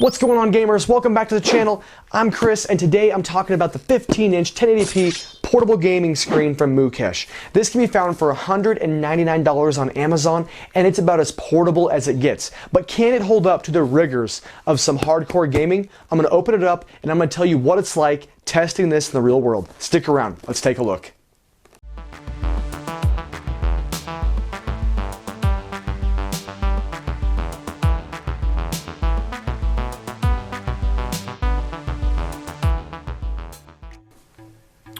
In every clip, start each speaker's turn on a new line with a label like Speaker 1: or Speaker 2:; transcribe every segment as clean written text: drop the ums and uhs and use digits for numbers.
Speaker 1: What's going on, gamers? Welcome back to the channel. I'm Chris, and today I'm talking about the 15-inch 1080p portable gaming screen from Mukesh. This can be found for $199 on Amazon, and it's about as portable as it gets. But can it hold up to the rigors of some hardcore gaming? I'm going to open it up, and I'm going to tell you what it's like testing this in the real world. Stick around. Let's take a look.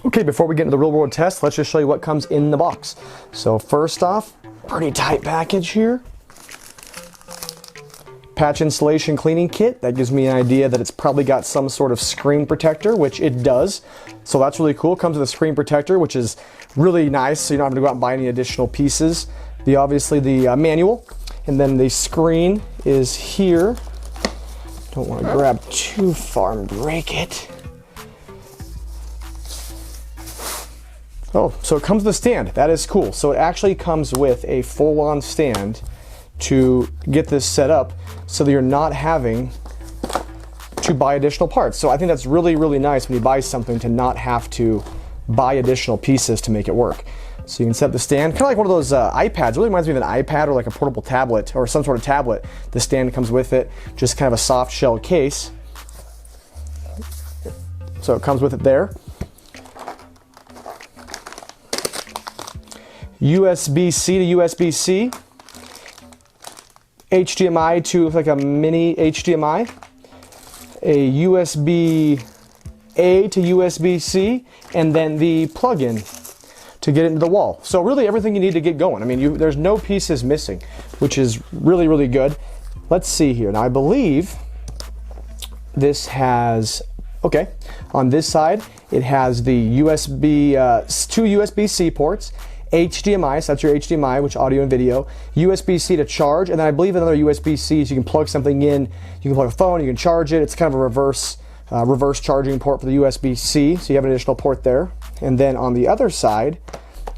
Speaker 1: Okay, before we get into the real world test, let's just show you what comes in the box. So first off, pretty tight package here. Patch installation cleaning kit. That gives me an idea that it's probably got some sort of screen protector, which it does. So that's really cool. Comes with a screen protector, which is really nice, so you're not having to go out and buy any additional pieces. Obviously the manual, and then the screen is here. Don't want to grab too far and break it. Oh, so it comes with a stand. That is cool. So it actually comes with a full-on stand to get this set up so that you're not having to buy additional parts. So I think that's really, really nice when you buy something to not have to buy additional pieces to make it work. So you can set the stand, kind of like one of those iPads. It really reminds me of an iPad or like a portable tablet or some sort of tablet. The stand comes with it, just kind of a soft shell case. So it comes with it there. USB-C to USB-C, HDMI to like a mini HDMI, a USB-A to USB-C, and then the plug-in to get it into the wall. So really everything you need to get going. I mean, there's no pieces missing, which is really, really good. Let's see here. Now I believe this has, okay, on this side it has the USB, two USB-C ports, HDMI, so that's your HDMI, which audio and video, USB-C to charge, and then I believe another USB-C, so you can plug something in, you can plug a phone, you can charge it. It's kind of a reverse charging port for the USB-C, so you have an additional port there. And then on the other side,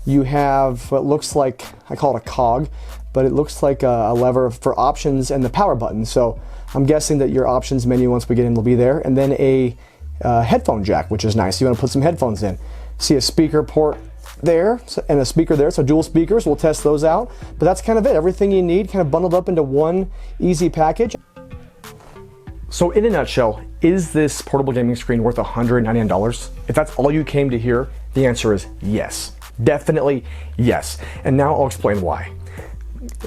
Speaker 1: you have what looks like, I call it a cog, but it looks like a lever for options and the power button. So I'm guessing that your options menu, once we get in, will be there. And then a headphone jack, which is nice. You want to put some headphones in. See a speaker port there and a speaker there, so dual speakers. We'll test those out, but that's kind of it. Everything you need kind of bundled up into one easy package. So in a nutshell, is this portable gaming screen worth $199? If that's all you came to hear, the answer is yes. Definitely yes. And now I'll explain why.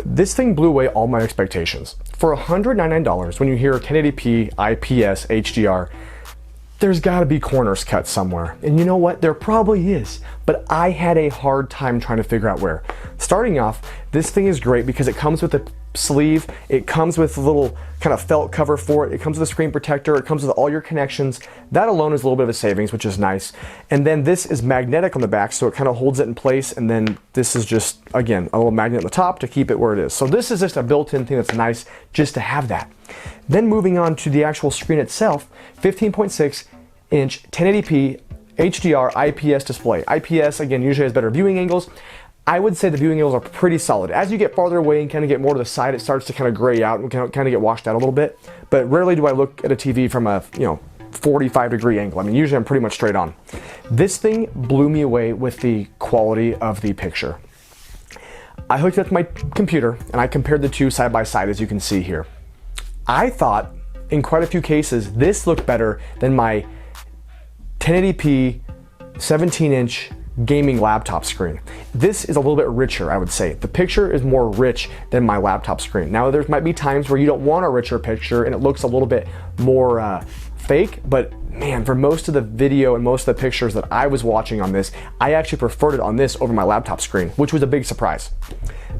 Speaker 1: This thing blew away all my expectations. For $199, when you hear 1080p, IPS, HDR, there's got to be corners cut somewhere. And you know what? There probably is. But I had a hard time trying to figure out where. Starting off, this thing is great because it comes with a sleeve. It comes with a little kind of felt cover for it. It comes with a screen protector. It comes with all your connections. That alone is a little bit of a savings, which is nice. And then this is magnetic on the back, so it kind of holds it in place. And then this is just, again, a little magnet on the top to keep it where it is. So this is just a built-in thing that's nice just to have that. Then moving on to the actual screen itself, 15.6-inch 1080p HDR IPS display. IPS, again, usually has better viewing angles. I would say the viewing angles are pretty solid. As you get farther away and kind of get more to the side, it starts to kind of gray out and kind of get washed out a little bit. But rarely do I look at a TV from a 45-degree angle. I mean, usually I'm pretty much straight on. This thing blew me away with the quality of the picture. I hooked it up to my computer and I compared the two side by side, as you can see here. I thought, in quite a few cases, this looked better than my 1080p 17-inch gaming laptop screen. This is a little bit richer, I would say. The picture is more rich than my laptop screen. Now, there might be times where you don't want a richer picture and it looks a little bit more fake, but man, for most of the video and most of the pictures that I was watching on this, I actually preferred it on this over my laptop screen, which was a big surprise.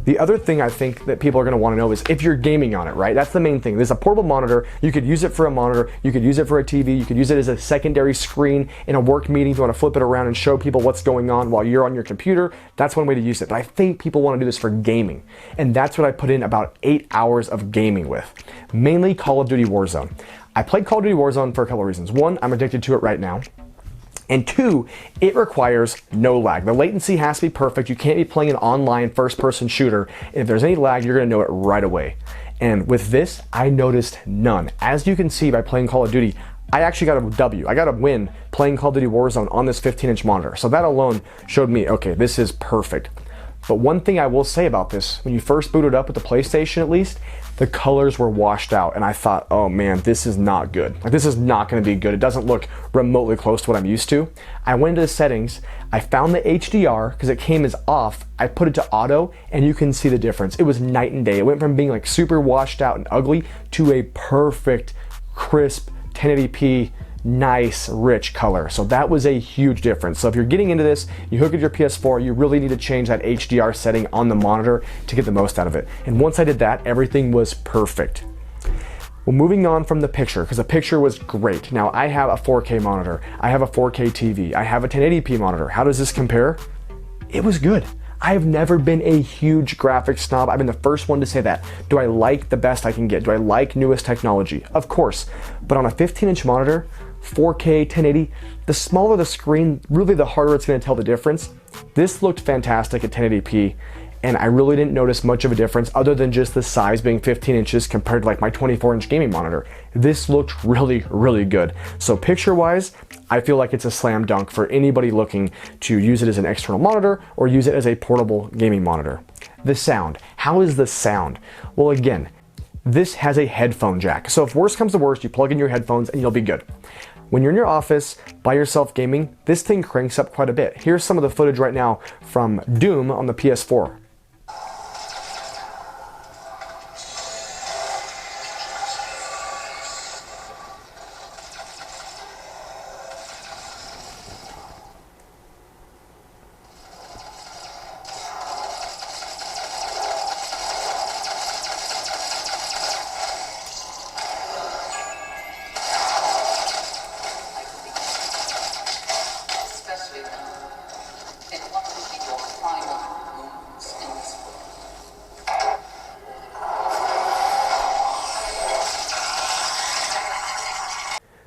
Speaker 1: The other thing I think that people are going to want to know is if you're gaming on it, right? That's the main thing. This is a portable monitor. You could use it for a monitor. You could use it for a TV. You could use it as a secondary screen in a work meeting if you want to flip it around and show people what's going on while you're on your computer. That's one way to use it. But I think people want to do this for gaming. And that's what I put in about 8 hours of gaming with. Mainly Call of Duty Warzone. I played Call of Duty Warzone for a couple of reasons. One, I'm addicted to it right now. And two, it requires no lag. The latency has to be perfect. You can't be playing an online first-person shooter. And if there's any lag, you're going to know it right away. And with this, I noticed none. As you can see by playing Call of Duty, I actually got a W. I got a win playing Call of Duty Warzone on this 15-inch monitor. So that alone showed me, okay, this is perfect. But one thing I will say about this, when you first booted up with the PlayStation at least, the colors were washed out, and I thought, oh man, this is not good. Like, this is not gonna be good. It doesn't look remotely close to what I'm used to. I went into the settings, I found the HDR, because it came as off, I put it to auto, and you can see the difference. It was night and day. It went from being like super washed out and ugly to a perfect, crisp, 1080p, nice, rich color. So that was a huge difference. So if you're getting into this, you hook it to your PS4, you really need to change that HDR setting on the monitor to get the most out of it. And once I did that, everything was perfect. Well, moving on from the picture, because the picture was great. Now I have a 4K monitor, I have a 4K TV, I have a 1080p monitor. How does this compare? It was good. I have never been a huge graphics snob. I've been the first one to say that. Do I like the best I can get? Do I like newest technology? Of course. But on a 15-inch monitor, 4K, 1080, the smaller the screen, really the harder it's going to tell the difference. This looked fantastic at 1080p, and I really didn't notice much of a difference other than just the size being 15 inches compared to like my 24-inch gaming monitor. This looked really, really good. So picture-wise, I feel like it's a slam dunk for anybody looking to use it as an external monitor or use it as a portable gaming monitor. The sound. How is the sound? Well, again, this has a headphone jack. So if worst comes to worst, you plug in your headphones and you'll be good. When you're in your office by yourself gaming, this thing cranks up quite a bit. Here's some of the footage right now from Doom on the PS4.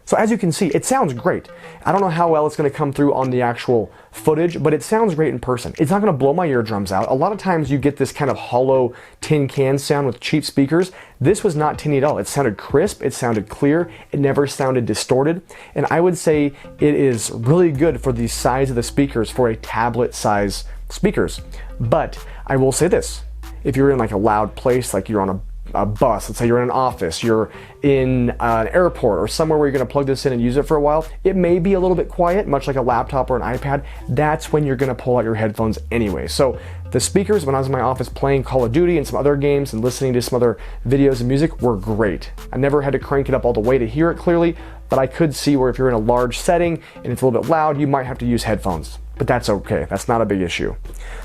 Speaker 1: So as you can see, it sounds great. I don't know how well it's going to come through on the actual footage, but it sounds great in person. It's not going to blow my eardrums out. A lot of times you get this kind of hollow tin can sound with cheap speakers. This was not tinny at all. It sounded crisp, it sounded clear, it never sounded distorted, and I would say it is really good for the size of the speakers for a tablet size speakers. But I will say this, if you're in like a loud place, like you're on a bus, let's say you're in an office, you're in an airport or somewhere where you're going to plug this in and use it for a while, it may be a little bit quiet, much like a laptop or an iPad. That's when you're going to pull out your headphones anyway. So the speakers, when I was in my office playing Call of Duty and some other games and listening to some other videos and music, were great. I never had to crank it up all the way to hear it clearly, but I could see where if you're in a large setting and it's a little bit loud, you might have to use headphones. But that's okay, that's not a big issue.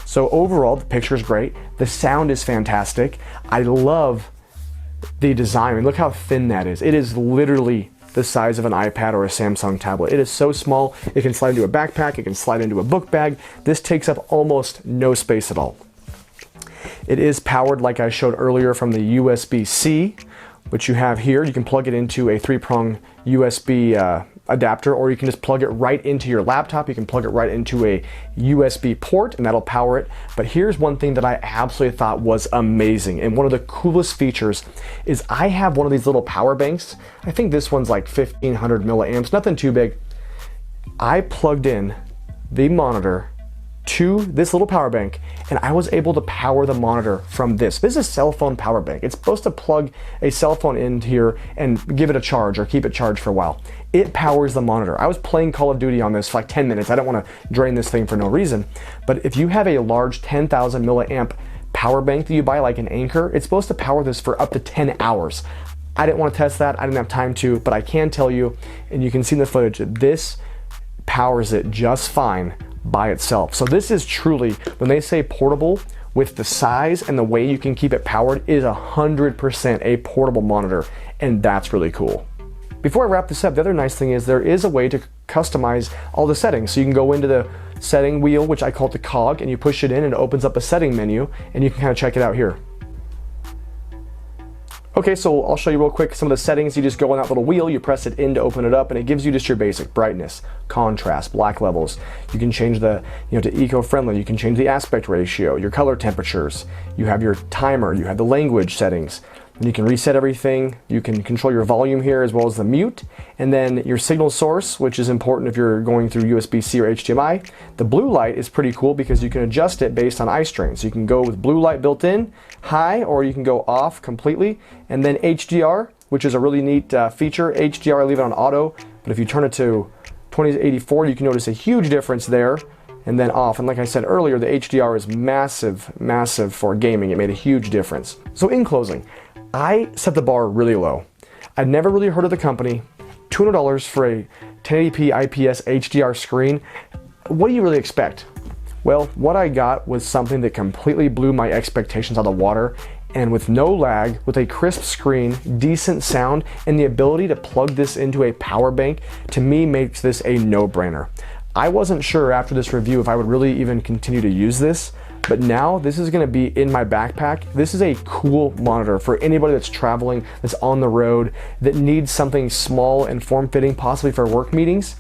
Speaker 1: So overall, the picture is great, the sound is fantastic. I love the design. I mean, look how thin that is. It is literally the size of an iPad or a Samsung tablet. It is so small, it can slide into a backpack, it can slide into a book bag. This takes up almost no space at all. It is powered, like I showed earlier, from the USB-C, which you have here. You can plug it into a 3-prong USB adapter, or you can just plug it right into your laptop. You can plug it right into a USB port and that'll power it. But here's one thing that I absolutely thought was amazing, and one of the coolest features is I have one of these little power banks. I think this one's like 1500 milliamps, nothing too big. I plugged in the monitor to this little power bank, and I was able to power the monitor from this. This is a cell phone power bank. It's supposed to plug a cell phone in here and give it a charge or keep it charged for a while. It powers the monitor. I was playing Call of Duty on this for like 10 minutes. I don't want to drain this thing for no reason, but if you have a large 10,000 milliamp power bank that you buy like an Anchor, it's supposed to power this for up to 10 hours. I didn't want to test that. I didn't have time to, but I can tell you, and you can see in the footage, that this powers it just fine by itself. So this is truly, when they say portable, with the size and the way you can keep it powered, is 100% a portable monitor, and that's really cool. Before I wrap this up, the other nice thing is there is a way to customize all the settings. So you can go into the setting wheel, which I call it the cog, and you push it in and it opens up a setting menu, and you can kind of check it out here. Okay, so I'll show you real quick some of the settings. You just go on that little wheel, you press it in to open it up, and it gives you just your basic brightness, contrast, black levels. You can change the, to eco-friendly. You can change the aspect ratio, your color temperatures. You have your timer, you have the language settings. And you can reset everything. You can control your volume here as well as the mute. And then your signal source, which is important if you're going through USB-C or HDMI. The blue light is pretty cool because you can adjust it based on eye strain. So you can go with blue light built in, high, or you can go off completely. And then HDR, which is a really neat feature. HDR, I leave it on auto, but if you turn it to 2084, you can notice a huge difference there. And then off. And like I said earlier, the HDR is massive, massive for gaming. It made a huge difference. So in closing, I set the bar really low. I'd never really heard of the company. $200 for a 1080p IPS HDR screen. What do you really expect? Well, what I got was something that completely blew my expectations out of the water, and with no lag, with a crisp screen, decent sound, and the ability to plug this into a power bank, to me makes this a no-brainer. I wasn't sure after this review if I would really even continue to use this, but now this is going to be in my backpack. This is a cool monitor for anybody that's traveling, that's on the road, that needs something small and form-fitting, possibly for work meetings.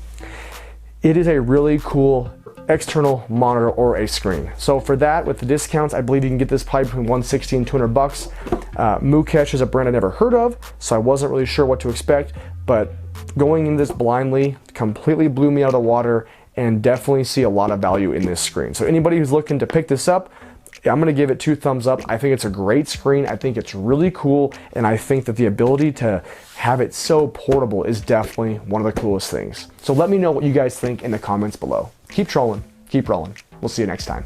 Speaker 1: It is a really cool external monitor or a screen. So for that, with the discounts, I believe you can get this probably between $160 and $200. Mukesh is a brand I never heard of, so I wasn't really sure what to expect, but going in this blindly completely blew me out of the water, and definitely see a lot of value in this screen. So anybody who's looking to pick this up, I'm gonna give it 2 thumbs up. I think it's a great screen. I think it's really cool, and I think that the ability to have it so portable is definitely one of the coolest things. So let me know what you guys think in the comments below. Keep trolling, keep rolling. We'll see you next time.